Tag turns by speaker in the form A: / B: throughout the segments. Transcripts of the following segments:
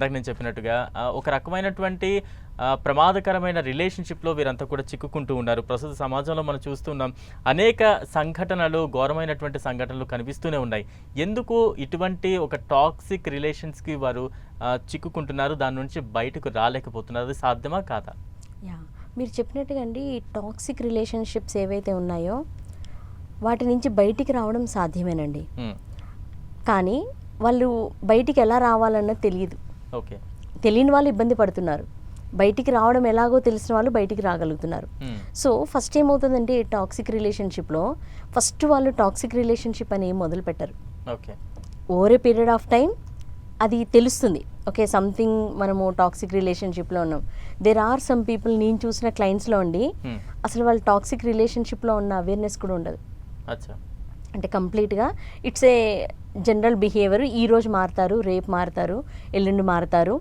A: ఇందాక నేను చెప్పినట్టుగా ఒక రకమైనటువంటి ప్రమాదకరమైన రిలేషన్‌షిప్‌లో వీరంతా కూడా చిక్కుకుంటూ ఉన్నారు. ప్రస్తుత సమాజంలో మనం చూస్తున్నాం. అనేక సంఘటనలు, ఘోరమైనటువంటి సంఘటనలు కనిపిస్తూనే ఉన్నాయి. ఎందుకు ఇటువంటి ఒక టాక్సిక్ రిలేషన్స్‌కి వారు చిక్కుకుంటున్నారు? దాని నుంచి బయటకు రాలేకపోతున్నారు. అది సాధ్యమా కాదా?
B: యాహ్! మీరు చెప్పినట్టుగా అండి టాక్సిక్ రిలేషన్‌షిప్స్ ఏవైతే ఉన్నాయో వాటి నుంచి బయటికి రావడం సాధ్యమేనండి. కానీ వాళ్ళు బయటికి ఎలా రావాలన్నది తెలీదు.
A: ఓకే.
B: తెలియని వాళ్ళు ఇబ్బంది పడుతున్నారు. బయటికి రావడం ఎలాగో తెలిసిన వాళ్ళు బయటికి రాగలుగుతున్నారు. సో ఫస్ట్ ఏమవుతుందంటే టాక్సిక్ రిలేషన్‌షిప్‌లో ఫస్ట్ వాళ్ళు టాక్సిక్ రిలేషన్‌షిప్ అని మొదలు పెట్టరు.
A: Okay.
B: Over a period of time అది తెలుస్తుంది. ఓకే, సంథింగ్ మనము టాక్సిక్ రిలేషన్‌షిప్‌లో ఉన్నాం. దేర్ ఆర్ సమ్ పీపుల్ నేను చూసిన క్లయింట్స్‌లో అండి అసలు వాళ్ళు టాక్సిక్ రిలేషన్‌షిప్‌లో ఉన్న అవేర్‌నెస్ కూడా ఉండదు.
A: అచ్చా.
B: అంటే కంప్లీట్‌గా ఇట్స్ ఏ జనరల్ బిహేవియర్. ఈరోజు మారుతారు, రేపు మారుతారు, ఎల్లుండి మారుతారు.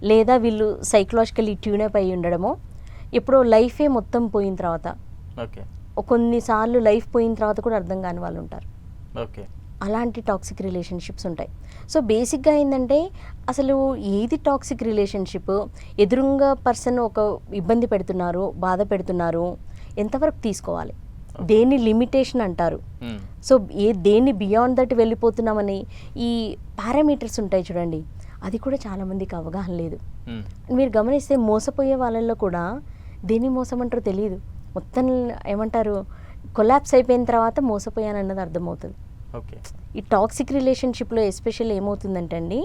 B: లేదా వీళ్ళు సైకలాజికల్లీ ట్యూనప్ అయ్యి ఉండడమో, ఎప్పుడో లైఫే మొత్తం పోయిన తర్వాత,
A: ఓకే.
B: కొన్నిసార్లు లైఫ్ పోయిన తర్వాత కూడా అర్థం కాని వాళ్ళు ఉంటారు.
A: ఓకే.
B: అలాంటి టాక్సిక్ రిలేషన్షిప్స్ ఉంటాయి. సో బేసిక్గా ఏంటంటే అసలు ఏది టాక్సిక్ రిలేషన్షిప్, ఎదురుంగా పర్సన్ ఒక ఇబ్బంది పెడుతున్నారు, బాధ పెడుతున్నారు, ఎంతవరకు తీసుకోవాలి, దేన్ని లిమిటేషన్ అంటారు. సో దేన్ని బియాండ్ దట్ వెళ్ళిపోతున్నామని ఈ పారామీటర్స్ ఉంటాయి చూడండి, అది కూడా చాలామందికి అవగాహన లేదు. మీరు గమనిస్తే మోసపోయే వాళ్ళల్లో కూడా దేన్ని మోసం అంటారో తెలియదు. మొత్తం ఏమంటారు, కొలాప్స్ అయిపోయిన తర్వాత మోసపోయానన్నది అర్థమవుతుంది.
A: ఓకే.
B: ఈ టాక్సిక్ రిలేషన్షిప్లో ఎస్పెషల్ ఏమవుతుందంటే అండి,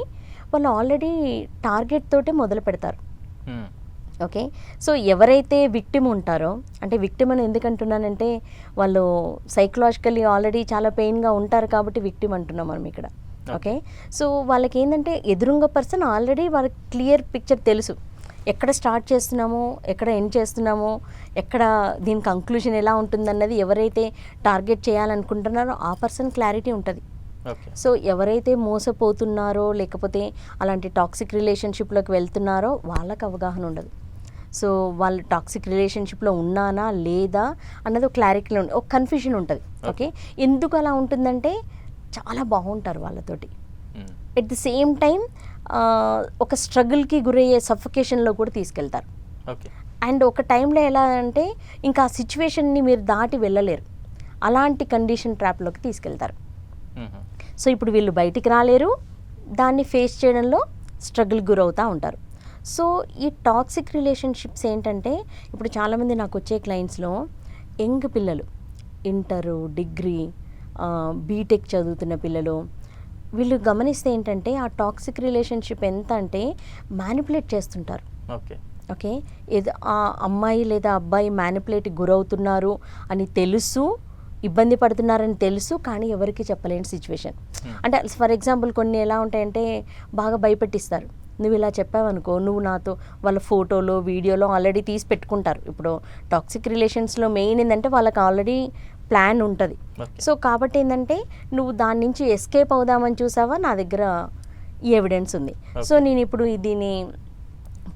B: వాళ్ళు ఆల్రెడీ టార్గెట్ తోటే మొదలు పెడతారు. ఓకే. సో ఎవరైతే విక్టిమ్ ఉంటారో, అంటే విక్టిమ్ అని ఎందుకు అంటున్నానంటే వాళ్ళు సైకలాజికల్లీ ఆల్రెడీ చాలా పెయిన్గా ఉంటారు కాబట్టి విక్టిమ్ అంటున్నాం మనం ఇక్కడ. ఓకే. సో వాళ్ళకి ఏంటంటే ఎదురుంగ పర్సన్ ఆల్రెడీ వాళ్ళకి క్లియర్ పిక్చర్ తెలుసు, ఎక్కడ స్టార్ట్ చేస్తున్నామో, ఎక్కడ ఎండ్ చేస్తున్నామో, ఎక్కడ దీని కంక్లూజన్ ఎలా ఉంటుందన్నది ఎవరైతే టార్గెట్ చేయాలనుకుంటున్నారో ఆ పర్సన్ క్లారిటీ ఉంటుంది. సో ఎవరైతే మోసపోతున్నారో లేకపోతే అలాంటి టాక్సిక్ రిలేషన్షిప్లోకి వెళ్తున్నారో వాళ్ళకి అవగాహన ఉండదు. సో వాళ్ళు టాక్సిక్ రిలేషన్షిప్లో ఉన్నానా లేదా అన్నది ఒక క్లారిటీలో ఉంటుంది, ఒక కన్ఫ్యూజన్ ఉంటుంది. ఓకే. ఎందుకు అలా ఉంటుందంటే చాలా బాగుంటారు వాళ్ళతోటి, ఎట్ ది సేమ్ టైం ఒక స్ట్రగుల్కి గురయ్యే సఫికేషన్లో కూడా తీసుకెళ్తారు. అండ్ ఒక టైంలో ఎలా అంటే ఇంకా ఆ సిచ్యువేషన్ని మీరు దాటి వెళ్ళలేరు, అలాంటి కండిషన్ ట్రాప్లోకి తీసుకెళ్తారు. సో ఇప్పుడు వీళ్ళు బయటికి రాలేరు, దాన్ని ఫేస్ చేయడంలో స్ట్రగుల్ గురవుతూ ఉంటారు. సో ఈ టాక్సిక్ రిలేషన్షిప్స్ ఏంటంటే ఇప్పుడు చాలామంది నాకు వచ్చే క్లయింట్స్లో యంగ్ పిల్లలు, ఇంటరు, డిగ్రీ, బీటెక్ చదువుతున్న పిల్లలు, వీళ్ళు గమనిస్తే ఏంటంటే ఆ టాక్సిక్ రిలేషన్షిప్ ఎంత అంటే మ్యానిపులేట్ చేస్తుంటారు. ఓకే. ఏదో ఆ అమ్మాయి లేదా అబ్బాయి మ్యానిపులేట్కి గురవుతున్నారు అని తెలుసు, ఇబ్బంది పడుతున్నారని తెలుసు, కానీ ఎవరికి చెప్పలేని సిచ్యువేషన్. అంటే ఫర్ ఎగ్జాంపుల్ కొన్ని ఎలా ఉంటాయంటే బాగా భయపెట్టిస్తారు. నువ్వు ఇలా చెప్పావనుకో, నువ్వు నాతో వాళ్ళ ఫోటోలో వీడియోలో ఆల్రెడీ తీసి పెట్టుకుంటారు. ఇప్పుడు టాక్సిక్ రిలేషన్స్లో మెయిన్ ఏంటంటే వాళ్ళకి ఆల్రెడీ ప్లాన్ ఉంటుంది. సో కాబట్టి ఏంటంటే నువ్వు దాని నుంచి ఎస్కేప్ అవుదామని చూసావా, నా దగ్గర ఈ ఎవిడెన్స్ ఉంది. సో నేను ఇప్పుడు దీన్ని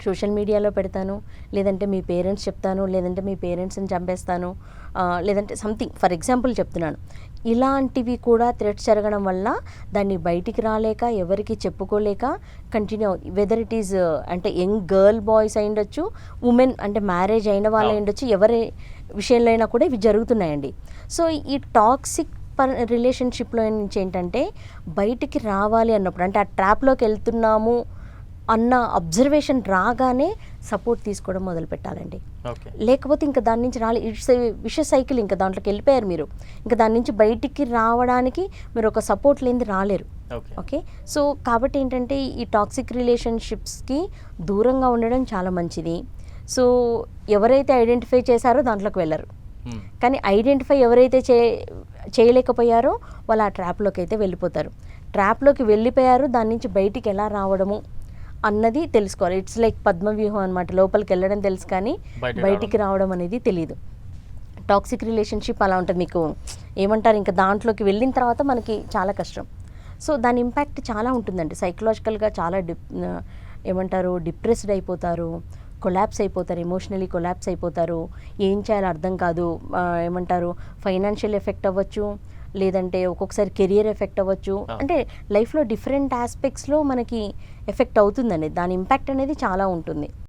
B: సోషల్ మీడియాలో పెడతాను, లేదంటే మీ పేరెంట్స్ చెప్తాను, లేదంటే మీ పేరెంట్స్ని చంపేస్తాను, లేదంటే సంథింగ్ ఫర్ ఎగ్జాంపుల్ చెప్తున్నాను. ఇలాంటివి కూడా థ్రెట్స్ జరగడం వల్ల దాన్ని బయటికి రాలేక ఎవరికి చెప్పుకోలేక కంటిన్యూ అవుతుంది. వెదర్ ఇట్ ఈజ్ అంటే యంగ్ గర్ల్ బాయ్స్ అయి ఉండొచ్చు, ఉమెన్ అంటే మ్యారేజ్ అయిన వాళ్ళు అయి ఉండొచ్చు, ఎవరి విషయంలో అయినా కూడా ఇవి జరుగుతున్నాయండి. సో ఈ టాక్సిక్ రిలేషన్షిప్లో నుంచి ఏంటంటే బయటికి రావాలి అన్నప్పుడు, అంటే ఆ ట్రాప్లోకి వెళ్తున్నాము అన్న అబ్జర్వేషన్ రాగానే సపోర్ట్ తీసుకోవడం మొదలు పెట్టాలండి. లేకపోతే ఇంకా దాని నుంచి ఇట్స్ విష సైకిల్, ఇంకా దాంట్లోకి వెళ్ళిపోయారు మీరు, ఇంకా దాని నుంచి బయటికి రావడానికి మీరు ఒక సపోర్ట్ లేనిది రాలేరు. ఓకే. సో కాబట్టి ఏంటంటే ఈ టాక్సిక్ రిలేషన్షిప్స్కి దూరంగా ఉండడం చాలా మంచిది. సో ఎవరైతే ఐడెంటిఫై చేశారో దాంట్లోకి వెళ్ళరు, కానీ ఐడెంటిఫై ఎవరైతే చేయలేకపోయారో వాళ్ళు ఆ ట్రాప్లోకి అయితే వెళ్ళిపోతారు. ట్రాప్లోకి వెళ్ళిపోయారు, దాని నుంచి బయటికి ఎలా రావడము అన్నది తెలుసుకోవాలి. ఇట్స్ లైక్ పద్మవ్యూహం అనమాట, లోపలికి వెళ్ళడం తెలుసు కానీ బయటికి రావడం అనేది తెలియదు. టాక్సిక్ రిలేషన్షిప్ అలా ఉంటుంది, మీకు ఏమంటారు, ఇంకా దాంట్లోకి వెళ్ళిన తర్వాత మనకి చాలా కష్టం. సో దాని ఇంపాక్ట్ చాలా ఉంటుందండి, సైకలాజికల్గా చాలా ఏమంటారు డిప్రెస్డ్ అయిపోతారు, కొలాప్స్ అయిపోతారు, ఎమోషనలీ కొలాప్స్ అయిపోతారు, ఏం చేయాలో అర్థం కాదు, ఏమంటారు ఫైనాన్షియల్ ఎఫెక్ట్ అవ్వచ్చు, లేదంటే ఒక్కొక్కసారి కెరియర్ ఎఫెక్ట్ అవ్వచ్చు. అంటే లైఫ్లో డిఫరెంట్ ఆస్పెక్ట్స్లో మనకి ఎఫెక్ట్ అవుతుందండి, దాని ఇంపాక్ట్ అనేది చాలా ఉంటుంది.